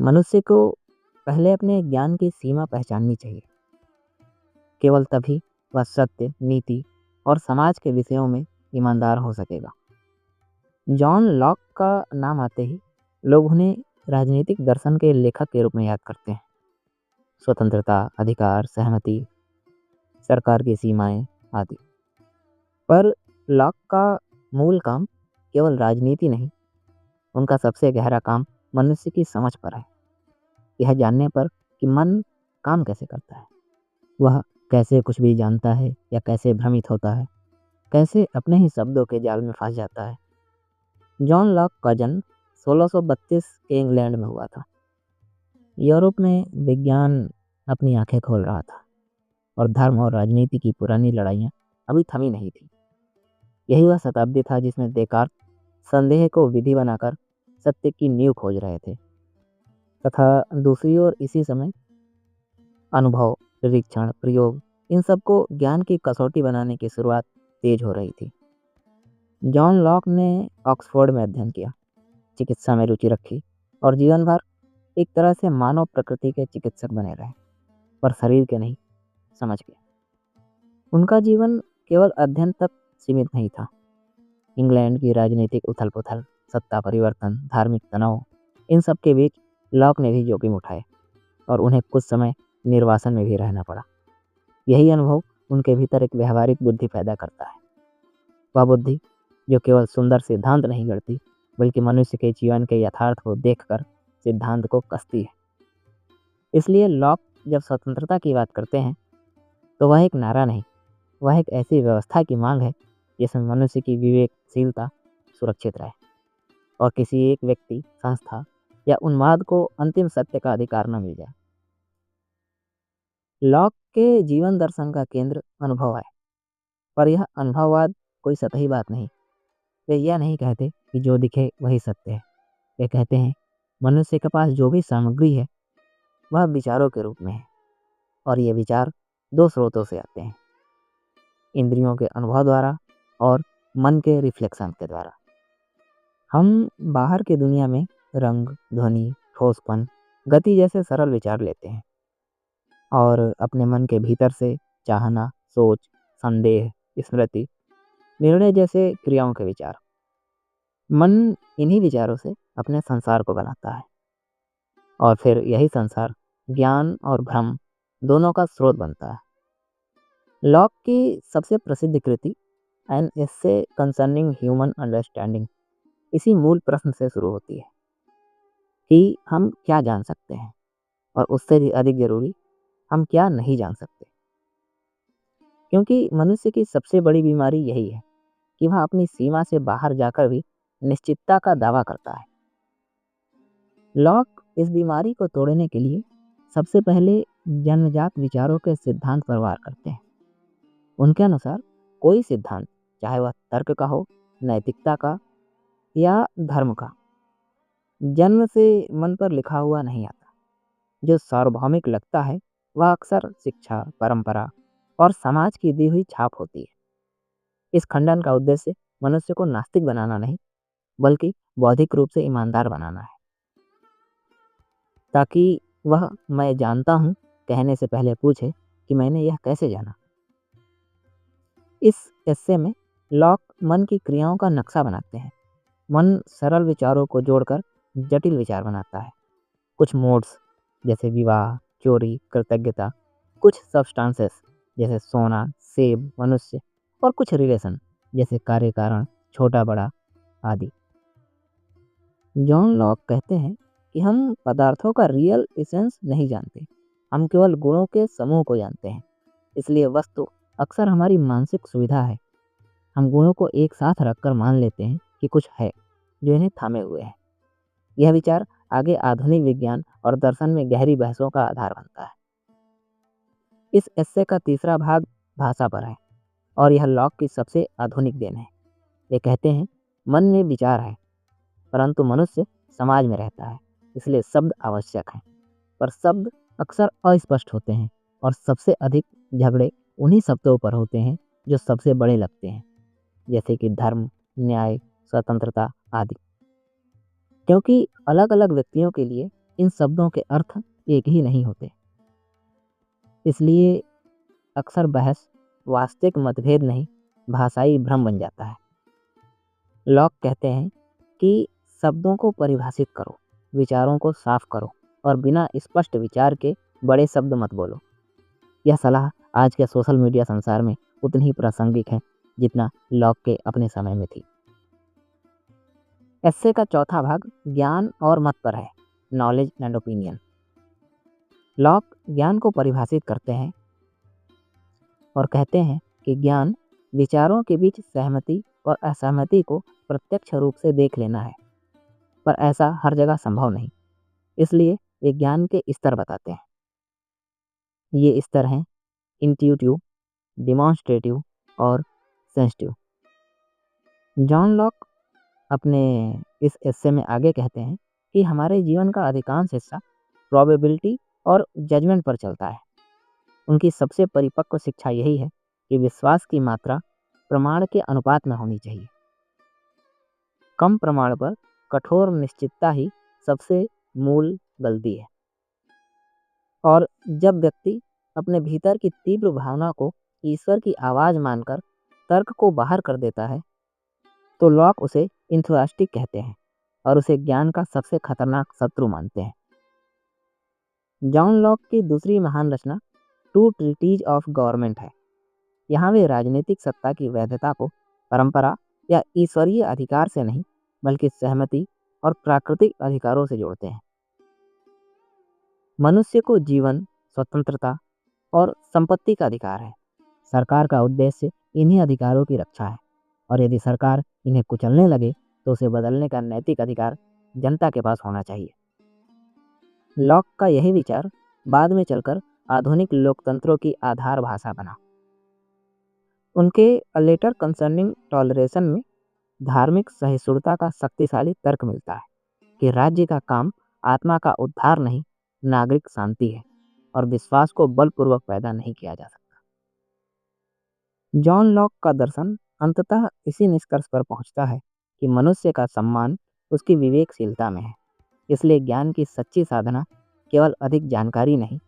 मनुष्य को पहले अपने ज्ञान की सीमा पहचाननी चाहिए। केवल तभी वह सत्य, नीति और समाज के विषयों में ईमानदार हो सकेगा। जॉन लॉक का नाम आते ही लोग उन्हें राजनीतिक दर्शन के लेखक के रूप में याद करते हैं। स्वतंत्रता, अधिकार, सहमति, सरकार की सीमाएं आदि। पर लॉक का मूल काम केवल राजनीति नहीं, उनका सबसे गहरा काम मनुष्य की समझ पर है। यह जानने पर कि मन काम कैसे करता है, वह कैसे कुछ भी जानता है या कैसे भ्रमित होता है, कैसे अपने ही शब्दों के जाल में फंस जाता है। जॉन लॉक का जन्म 1632 के इंग्लैंड में हुआ था। यूरोप में विज्ञान अपनी आंखें खोल रहा था और धर्म और राजनीति की पुरानी लड़ाइयाँ अभी थमी नहीं थी। यही वह शताब्दी था जिसमें देकार्त संदेह को विधि बनाकर सत्य की नींव खोज रहे थे, तथा दूसरी ओर इसी समय अनुभव, निरीक्षण, प्रयोग, इन सबको ज्ञान की कसौटी बनाने की शुरुआत तेज हो रही थी। जॉन लॉक ने ऑक्सफोर्ड में अध्ययन किया, चिकित्सा में रुचि रखी और जीवन भर एक तरह से मानव प्रकृति के चिकित्सक बने रहे, पर शरीर के नहीं, समझ के। उनका जीवन केवल अध्ययन तक सीमित नहीं था। इंग्लैंड की राजनीतिक उथल पुथल, सत्ता परिवर्तन, धार्मिक तनाव, इन सब के बीच लॉक ने भी जोखिम उठाए और उन्हें कुछ समय निर्वासन में भी रहना पड़ा। यही अनुभव उनके भीतर एक व्यवहारिक बुद्धि पैदा करता है। वह बुद्धि जो केवल सुंदर सिद्धांत नहीं गढ़ती, बल्कि मनुष्य के जीवन के यथार्थ को देखकर सिद्धांत को कसती है। इसलिए लॉक जब स्वतंत्रता की बात करते हैं तो वह एक नारा नहीं, वह एक ऐसी व्यवस्था की मांग है जिसमें मनुष्य की विवेकशीलता सुरक्षित रहे और किसी एक व्यक्ति, संस्था या उन्माद को अंतिम सत्य का अधिकार न मिल जाए। लॉक के जीवन दर्शन का केंद्र अनुभव है, पर यह अनुभववाद कोई सतही बात नहीं। वे यह नहीं कहते कि जो दिखे वही सत्य है। वे कहते हैं मनुष्य के पास जो भी सामग्री है वह विचारों के रूप में है, और ये विचार दो स्रोतों से आते हैं, इंद्रियों के अनुभव द्वारा और मन के रिफ्लेक्शन के द्वारा। हम बाहर की दुनिया में रंग, ध्वनि, ठोसपन, गति जैसे सरल विचार लेते हैं और अपने मन के भीतर से चाहना, सोच, संदेह, स्मृति, निर्णय जैसे क्रियाओं के विचार। मन इन्हीं विचारों से अपने संसार को बनाता है और फिर यही संसार ज्ञान और भ्रम दोनों का स्रोत बनता है। लॉक की सबसे प्रसिद्ध कृति एन एस्से कंसर्निंग ह्यूमन अंडरस्टैंडिंग इसी मूल प्रश्न से शुरू होती है कि हम क्या जान सकते हैं, और उससे भी अधिक जरूरी, हम क्या नहीं जान सकते। क्योंकि मनुष्य की सबसे बड़ी बीमारी यही है कि वह अपनी सीमा से बाहर जाकर भी निश्चितता का दावा करता है। लॉक इस बीमारी को तोड़ने के लिए सबसे पहले जन्मजात विचारों के सिद्धांत पर वार करते हैं। उनके अनुसार कोई सिद्धांत, चाहे वह तर्क का हो, नैतिकता का या धर्म का, जन्म से मन पर लिखा हुआ नहीं आता। जो सार्वभौमिक लगता है वह अक्सर शिक्षा, परंपरा और समाज की दी हुई छाप होती है। इस खंडन का उद्देश्य मनुष्य को नास्तिक बनाना नहीं, बल्कि बौद्धिक रूप से ईमानदार बनाना है, ताकि वह मैं जानता हूँ कहने से पहले पूछे कि मैंने यह कैसे जाना। इस एस्से में लॉक मन की क्रियाओं का नक्शा बनाते हैं। मन सरल विचारों को जोड़कर जटिल विचार बनाता है। कुछ मोड्स जैसे विवाह, चोरी, कृतज्ञता, कुछ सब्सटेंसेस जैसे सोना, सेब, मनुष्य, और कुछ रिलेशन जैसे कार्य कारण, छोटा बड़ा आदि। जॉन लॉक कहते हैं कि हम पदार्थों का रियल एसेंस नहीं जानते, हम केवल गुणों के समूह को जानते हैं। इसलिए वस्तु अक्सर हमारी मानसिक सुविधा है। हम गुणों को एक साथ रखकर मान लेते हैं कि कुछ है जो इन्हें थामे हुए है। यह विचार आगे आधुनिक विज्ञान और दर्शन में गहरी बहसों का आधार बनता है। इस एस्से का तीसरा भाग भाषा पर है, और यह लॉक की सबसे आधुनिक देन है। वे कहते हैं मन में विचार है, परंतु मनुष्य समाज में रहता है, इसलिए शब्द आवश्यक हैं। पर शब्द अक्सर अस्पष्ट होते हैं और सबसे अधिक झगड़े उन्हीं शब्दों पर होते हैं जो सबसे बड़े लगते हैं, जैसे कि धर्म, न्याय, स्वतंत्रता आदि। क्योंकि अलग अलग व्यक्तियों के लिए इन शब्दों के अर्थ एक ही नहीं होते, इसलिए अक्सर बहस वास्तविक मतभेद नहीं, भाषाई भ्रम बन जाता है। लॉक कहते हैं कि शब्दों को परिभाषित करो, विचारों को साफ करो और बिना स्पष्ट विचार के बड़े शब्द मत बोलो। यह सलाह आज के सोशल मीडिया संसार में उतनी ही प्रासंगिक है जितना लॉक के अपने समय में थी। एस्से का चौथा भाग ज्ञान और मत पर है, नॉलेज एंड ओपिनियन। लॉक ज्ञान को परिभाषित करते हैं और कहते हैं कि ज्ञान विचारों के बीच सहमति और असहमति को प्रत्यक्ष रूप से देख लेना है, पर ऐसा हर जगह संभव नहीं, इसलिए वे ज्ञान के स्तर बताते हैं। ये स्तर हैं इंट्यूटिव, डिमॉन्स्ट्रेटिव और सेंसिटिव। जॉन लॉक अपने इस एस्से में आगे कहते हैं कि हमारे जीवन का अधिकांश हिस्सा प्रोबेबिलिटी और जजमेंट पर चलता है। उनकी सबसे परिपक्व शिक्षा यही है कि विश्वास की मात्रा प्रमाण के अनुपात में होनी चाहिए। कम प्रमाण पर कठोर निश्चितता ही सबसे मूल गलती है। और जब व्यक्ति अपने भीतर की तीव्र भावना को ईश्वर की आवाज़ मानकर तर्क को बाहर कर देता है, तो लॉक उसे इंथुआस्टिक कहते हैं और उसे ज्ञान का सबसे खतरनाक शत्रु मानते हैं। जॉन लॉक की दूसरी महान रचना टू ट्रीटीज ऑफ गवर्नमेंट है। यहाँ वे राजनीतिक सत्ता की वैधता को परंपरा या ईश्वरीय अधिकार से नहीं, बल्कि सहमति और प्राकृतिक अधिकारों से जोड़ते हैं। मनुष्य को जीवन, स्वतंत्रता और संपत्ति का अधिकार है। सरकार का उद्देश्य इन्हीं अधिकारों की रक्षा है, और यदि सरकार इन्हें कुचलने लगे तो उसे बदलने का नैतिक अधिकार जनता के पास होना चाहिए। लॉक का यही विचार बाद में चलकर आधुनिक लोकतंत्रों की आधार भाषा बना। उनके अ लेटर कंसर्निंग टॉलरेशन में धार्मिक सहिष्णुता का शक्तिशाली तर्क मिलता है कि राज्य का काम आत्मा का उद्धार नहीं, नागरिक शांति है, और विश्वास को बलपूर्वक पैदा नहीं किया जा सकता। जॉन लॉक का दर्शन अंततः इसी निष्कर्ष पर पहुंचता है कि मनुष्य का सम्मान उसकी विवेकशीलता में है। इसलिए ज्ञान की सच्ची साधना केवल अधिक जानकारी नहीं,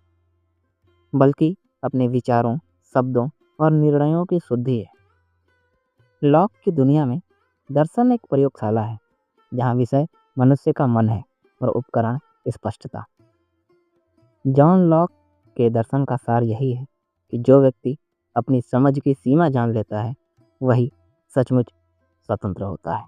बल्कि अपने विचारों, शब्दों और निर्णयों की शुद्धि है। लॉक की दुनिया में दर्शन एक प्रयोगशाला है, जहाँ विषय मनुष्य का मन है और उपकरण स्पष्टता। जॉन लॉक के दर्शन का सार यही है कि जो व्यक्ति अपनी समझ की सीमा जान लेता है, वही सचमुच स्वतंत्र होता है।